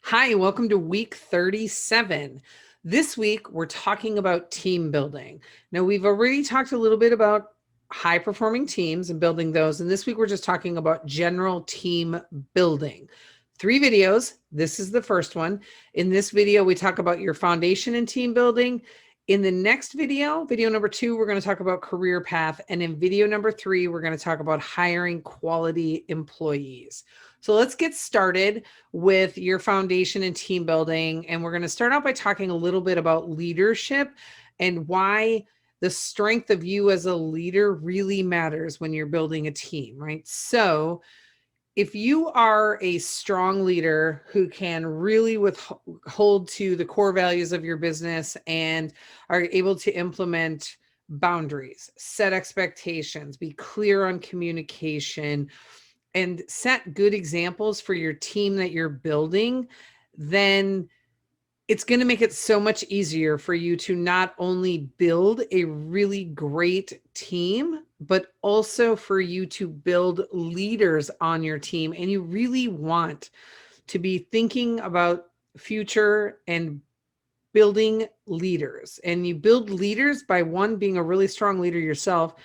Hi, welcome to week 37. This week, we're talking about team building. Now, we've already talked a little bit about high performing teams and building those. And this week, we're just talking about general team building. 3 videos. This is the first one. In this video, we talk about your foundation in team building. In the next video, video number 2, we're going to talk about career path. And in video number 3, we're going to talk about hiring quality employees. So let's get started with your foundation and team building. And we're going to start out by talking a little bit about leadership and why the strength of you as a leader really matters when you're building a team, right? So if you are a strong leader who can really hold to the core values of your business and are able to implement boundaries, set expectations, be clear on communication, and set good examples for your team that you're building, then it's going to make it so much easier for you to not only build a really great team, but also for you to build leaders on your team. And you really want to be thinking about future and building leaders. And you build leaders by, one, being a really strong leader yourself,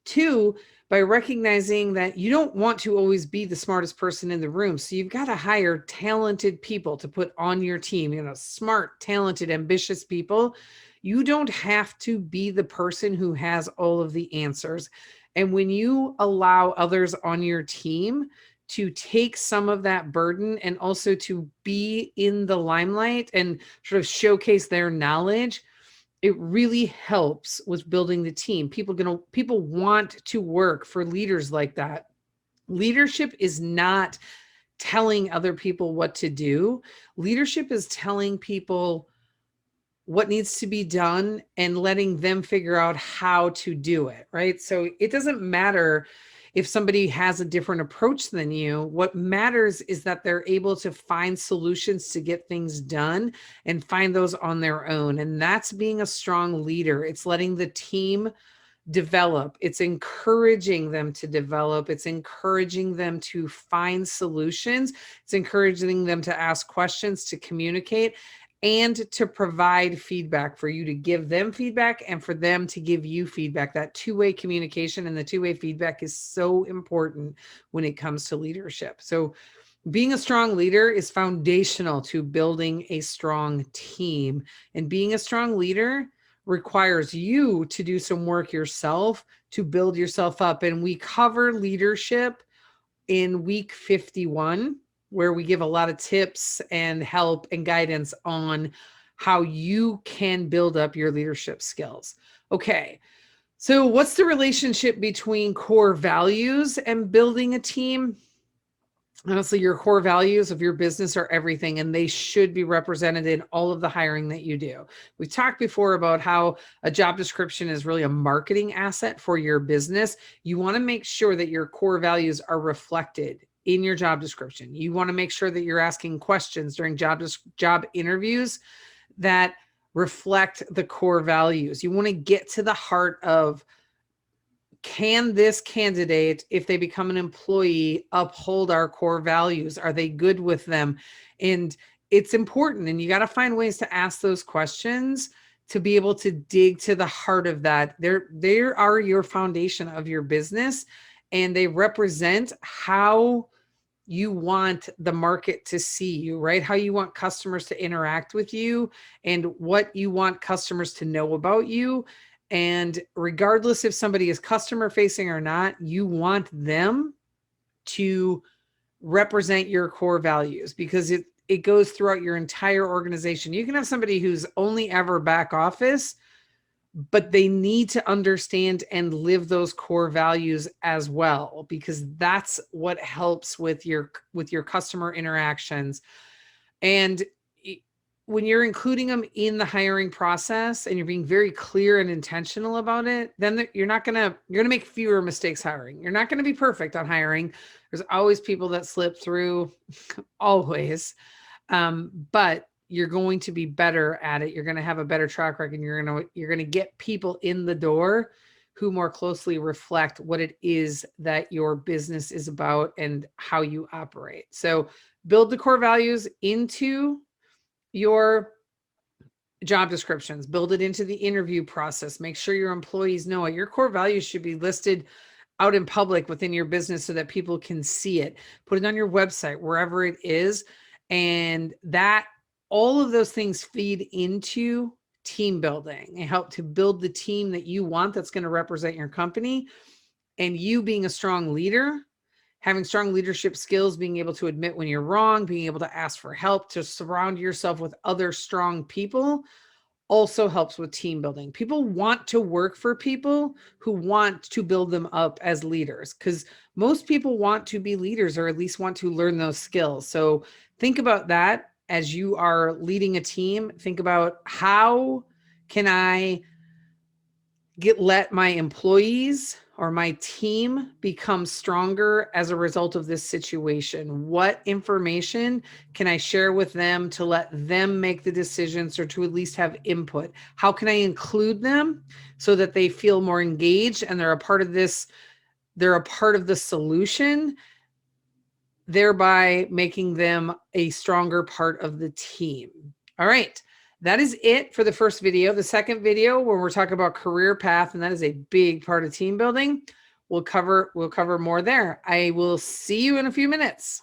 2, by recognizing that you don't want to always be the smartest person in the room. So you've got to hire talented people to put on your team, smart, talented, ambitious people. You don't have to be the person who has all of the answers. And when you allow others on your team to take some of that burden and also to be in the limelight and sort of showcase their knowledge, it really helps with building the team. People want to work for leaders like that. Leadership is not telling other people what to do. Leadership is telling people what needs to be done and letting them figure out how to do it, right? So it doesn't matter if somebody has a different approach than you. What matters is that they're able to find solutions to get things done and find those on their own. And that's being a strong leader. It's letting the team develop. It's encouraging them to develop. It's encouraging them to find solutions. It's encouraging them to ask questions, to communicate, and to provide feedback, for you to give them feedback and for them to give you feedback. That two-way communication and the two-way feedback is so important when it comes to leadership. So being a strong leader is foundational to building a strong team. And being a strong leader requires you to do some work yourself to build yourself up. And we cover leadership in week 51, where we give a lot of tips and help and guidance on how you can build up your leadership skills. Okay. So what's the relationship between core values and building a team? Honestly, your core values of your business are everything, and they should be represented in all of the hiring that you do. We talked before about how a job description is really a marketing asset for your business. You want to make sure that your core values are reflected in your job description. You want to make sure that you're asking questions during job interviews that reflect the core values. You want to get to the heart of, can this candidate, if they become an employee, uphold our core values? Are they good with them? And it's important, and you got to find ways to ask those questions to be able to dig to the heart of that. There are your foundation of your business, and they represent how you want the market to see you, right? How you want customers to interact with you and what you want customers to know about you. And regardless if somebody is customer facing or not, you want them to represent your core values, because it goes throughout your entire organization. You can have somebody who's only ever back office, but they need to understand and live those core values as well, because that's what helps with your customer interactions. And when you're including them in the hiring process and you're being very clear and intentional about it, then you're going to make fewer mistakes hiring. You're not going to be perfect on hiring. There's always people that slip through, always. But you're going to be better at it. You're going to have a better track record. You're going to get people in the door who more closely reflect what it is that your business is about and how you operate. So build the core values into your job descriptions, build it into the interview process, make sure your employees know it. Your core values should be listed out in public within your business so that people can see it. Put it on your website, wherever it is. And that all of those things feed into team building and help to build the team that you want that's going to represent your company. And you being a strong leader, having strong leadership skills, being able to admit when you're wrong, being able to ask for help, to surround yourself with other strong people also helps with team building. People want to work for people who want to build them up as leaders, because most people want to be leaders or at least want to learn those skills. So think about that as you are leading a team. Think about, how can I let my employees or my team become stronger as a result of this situation? What information can I share with them to let them make the decisions or to at least have input? How can I include them so that they feel more engaged and they're a part of this, they're a part of the solution, thereby making them a stronger part of the team? All right. That is it for the first video. The second video, where we're talking about career path, and that is a big part of team building, we'll cover more there. I will see you in a few minutes.